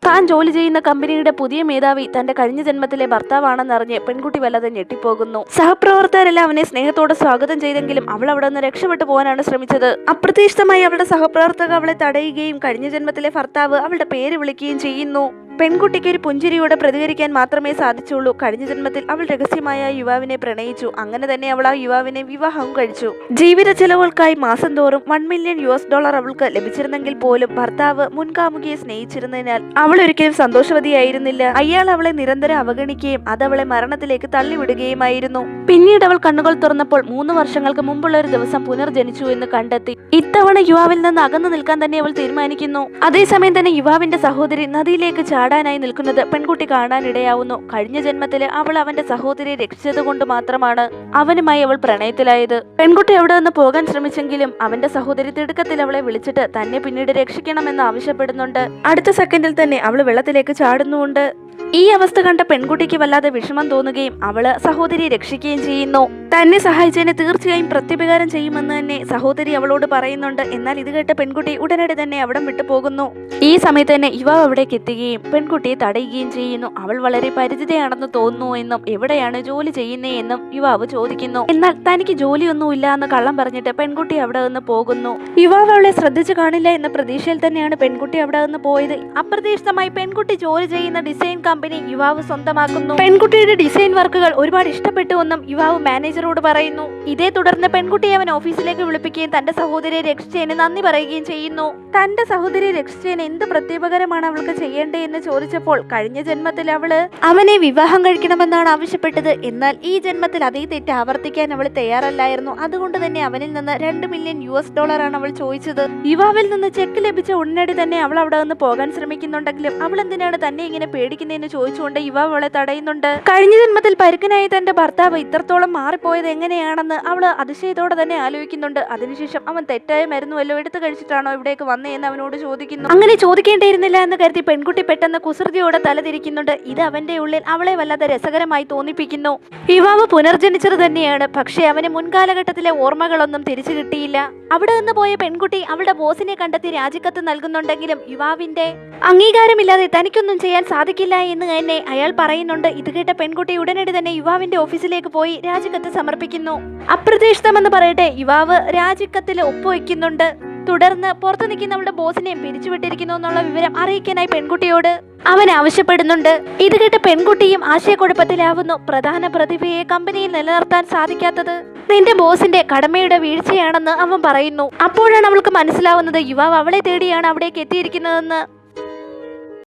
താൻ ജോലി ചെയ്യുന്ന കമ്പനിയുടെ പുതിയ മേധാവി തന്റെ കഴിഞ്ഞ ജന്മത്തിലെ ഭർത്താവാണെന്നറിഞ്ഞ് പെൺകുട്ടി വല്ലാതെ ഞെട്ടിപ്പോകുന്നു. സഹപ്രവർത്തകരെല്ലാം അവനെ സ്നേഹത്തോടെ സ്വാഗതം ചെയ്തെങ്കിലും അവൾ അവിടെ നിന്ന് രക്ഷപ്പെട്ടു പോകാനാണ് ശ്രമിച്ചത്. അപ്രതീക്ഷിതമായി അവളുടെ സഹപ്രവർത്തക അവളെ തടയുകയും കഴിഞ്ഞ ജന്മത്തിലെ ഭർത്താവ് അവളുടെ പേര് വിളിക്കുകയും ചെയ്യുന്നു. പെൺകുട്ടിക്ക് ഒരു പുഞ്ചിരിയോടെ പ്രതികരിക്കാൻ മാത്രമേ സാധിച്ചുള്ളൂ. കഴിഞ്ഞ ജന്മത്തിൽ അവൾ രഹസ്യമായ യുവാവിനെ പ്രണയിച്ചു. അങ്ങനെ തന്നെ അവൾ ആ യുവാവിനെ വിവാഹവും കഴിച്ചു. ജീവിത ചെലവുകൾക്കായി മാസം തോറും $1 മില്യൺ അവൾക്ക് ലഭിച്ചിരുന്നെങ്കിൽ പോലും ഭർത്താവ് മുൻകാമുകിയെ സ്നേഹിച്ചിരുന്നതിനാൽ അവൾ ഒരിക്കലും സന്തോഷവതിയായിരുന്നില്ല. അയാൾ അവളെ നിരന്തരം അവഗണിക്കുകയും അത് അവളെ മരണത്തിലേക്ക് തള്ളിവിടുകയുമായിരുന്നു. പിന്നീട് അവൾ കണ്ണുകൾ തുറന്നപ്പോൾ 3 വർഷങ്ങൾക്ക് മുമ്പുള്ള ഒരു ദിവസം പുനർജനിച്ചു എന്ന് കണ്ടെത്തി. ഇത്തവണ യുവാവിൽ നിന്ന് അകന്നു നിൽക്കാൻ തന്നെ അവൾ തീരുമാനിക്കുന്നു. അതേസമയം തന്നെ യുവാവിന്റെ സഹോദരി നദിയിലേക്ക് ചാടാനായി നിൽക്കുന്നത് പെൺകുട്ടി കാണാനിടയാവുന്നു. കഴിഞ്ഞ ജന്മത്തില് അവൾ അവന്റെ സഹോദരിയെ രക്ഷിച്ചത് കൊണ്ട് മാത്രമാണ് അവനുമായി അവൾ പ്രണയത്തിലായത്. പെൺകുട്ടി അവിടെ നിന്ന് പോകാൻ ശ്രമിച്ചെങ്കിലും അവന്റെ സഹോദരി തിടുക്കത്തിൽ അവളെ വിളിച്ചിട്ട് തന്നെ പിന്നീട് രക്ഷിക്കണമെന്ന് ആവശ്യപ്പെടുന്നുണ്ട്. അടുത്ത സെക്കൻഡിൽ തന്നെ അവൾ വെള്ളത്തിലേക്ക് ചാടുന്നുണ്ട്. ഈ അവസ്ഥ കണ്ട പെൺകുട്ടിക്ക് വല്ലാതെ വിഷമം തോന്നുകയും അവള് സഹോദരിയെ രക്ഷിക്കുകയും ചെയ്യുന്നു. തന്നെ സഹായിച്ചതിന് തീർച്ചയായും പ്രത്യുപകാരം ചെയ്യുമെന്ന് തന്നെ സഹോദരി അവളോട് പറയുന്നുണ്ട്. എന്നാൽ ഇത് കേട്ട പെൺകുട്ടി ഉടനടി തന്നെ അവിടം വിട്ടു പോകുന്നു. ഈ സമയത്ത് തന്നെ യുവാവ് അവിടേക്ക് എത്തുകയും പെൺകുട്ടിയെ തടയുകയും ചെയ്യുന്നു. അവൾ വളരെ പരിചിതയാണെന്ന് തോന്നുന്നു എന്നും എവിടെയാണ് ജോലി ചെയ്യുന്നേ എന്നും യുവാവ് ചോദിക്കുന്നു. എന്നാൽ തനിക്ക് ജോലിയൊന്നും ഇല്ല എന്ന് കള്ളം പറഞ്ഞിട്ട് പെൺകുട്ടി അവിടെ നിന്ന് പോകുന്നു. യുവാവ് അവളെ ശ്രദ്ധിച്ചു കാണില്ല എന്ന പ്രതീക്ഷയിൽ തന്നെയാണ് പെൺകുട്ടി അവിടെ നിന്ന് പോയത്. അപ്രതീക്ഷിതമായി പെൺകുട്ടി ജോലി ചെയ്യുന്ന ഡിസൈൻ കമ്പനി യുവാവ് സ്വന്തമാക്കുന്നു. പെൺകുട്ടിയുടെ ഡിസൈൻ വർക്കുകൾ ഒരുപാട് ഇഷ്ടപ്പെട്ടുവെന്നും യുവാവ് മാനേജറോട് പറയുന്നു. ഇതേ തുടർന്ന് പെൺകുട്ടിയെ അവൻ ഓഫീസിലേക്ക് വിളിപ്പിക്കുകയും തന്റെ സഹോദരിയെ രക്ഷിച്ചതിന് നന്ദി പറയുകയും ചെയ്യുന്നു. തന്റെ സഹോദരിയെ രക്ഷിച്ചതിന് എന്ത് പ്രത്യുപകാരമാണ് അവൾക്ക് ചെയ്യേണ്ടേ എന്ന് ചോദിച്ചപ്പോൾ കഴിഞ്ഞ ജന്മത്തിൽ അവള് അവനെ വിവാഹം കഴിക്കണമെന്നാണ് ആവശ്യപ്പെട്ടത്. എന്നാൽ ഈ ജന്മത്തിൽ അതേ തെറ്റ് ആവർത്തിക്കാൻ അവൾ തയ്യാറല്ലായിരുന്നു. അതുകൊണ്ട് തന്നെ അവനിൽ നിന്ന് $2 മില്യൺ ആണ് അവൾ ചോദിച്ചത്. യുവാവിൽ നിന്ന് ചെക്ക് ലഭിച്ച ഉടനടി തന്നെ അവൾ അവിടെ നിന്ന് പോകാൻ ശ്രമിക്കുന്നുണ്ടെങ്കിലും അവൾ എന്തിനാണ് തന്നെ ഇങ്ങനെ പേടിക്കുന്നതെന്ന് ചോദിച്ചുകൊണ്ട് യുവാവ് അവളെ തടയുന്നുണ്ട്. കഴിഞ്ഞ ജന്മത്തിൽ പരുക്കനായി തന്റെ ഭർത്താവ് ഇത്രത്തോളം മാറിപ്പോയത് എങ്ങനെയാണെന്ന് അവള് അതിശയത്തോടെ തന്നെ ആലോചിക്കുന്നുണ്ട്. അതിനുശേഷം അവൻ തെറ്റായ മരുന്ന് വല്ലതും എടുത്തു കഴിച്ചിട്ടാണോ ഇവിടേക്ക് വന്നതെന്ന് അവനോട് ചോദിക്കുന്നു. അങ്ങനെ ചോദിക്കേണ്ടിയിരുന്നില്ല എന്ന് കരുതി പെൺകുട്ടി പെട്ടെന്ന് കുസൃതിയോടെ തലതിരിക്കുന്നുണ്ട്. ഇത് അവന്റെ ഉള്ളിൽ അവളെ വല്ലാതെ രസകരമായി തോന്നിപ്പിക്കുന്നു. യുവാവ് പുനർജനിച്ചത് തന്നെയാണ്. പക്ഷെ അവന് മുൻകാലഘട്ടത്തിലെ ഓർമ്മകളൊന്നും തിരിച്ചു കിട്ടിയില്ല. അവിടെ നിന്ന് പോയ പെൺകുട്ടി അവളുടെ ബോസിനെ കണ്ടെത്തി രാജിക്കത്ത് നൽകുന്നുണ്ടെങ്കിലും യുവാവിന്റെ അംഗീകാരമില്ലാതെ തനിക്കൊന്നും ചെയ്യാൻ സാധിക്കില്ല എന്ന് തന്നെ അയാൾ പറയുന്നുണ്ട്. ഇത് കേട്ട പെൺകുട്ടി ഉടനടി തന്നെ യുവാവിന്റെ ഓഫീസിലേക്ക് പോയി രാജിക്കത്ത് സമർപ്പിക്കുന്നു. അപ്രതീക്ഷിതമെന്ന് പറയട്ടെ, യുവാവ് രാജിക്കത്തിൽ ഒപ്പുവെക്കുന്നുണ്ട്. തുടർന്ന് പുറത്തു നിൽക്കുന്ന അവളുടെ ബോസിനെ പിരിച്ചുവിട്ടിരിക്കുന്നു എന്നുള്ള വിവരം അറിയിക്കാനായി പെൺകുട്ടിയോട് അവൻ ആവശ്യപ്പെടുന്നുണ്ട്. ഇത് കേട്ട് പെൺകുട്ടിയും ആശയക്കുഴപ്പത്തിലാവുന്നു. പ്രധാന പ്രതിഭയെ കമ്പനിയിൽ നിലനിർത്താൻ സാധിക്കാത്തത് നിന്റെ ബോസിന്റെ കടമയുടെ വീഴ്ചയാണെന്ന് അവൻ പറയുന്നു. അപ്പോഴാണ് അവൾക്ക് മനസ്സിലാവുന്നത് യുവാവ് അവളെ തേടിയാണ് അവിടേക്ക് എത്തിയിരിക്കുന്നതെന്ന്.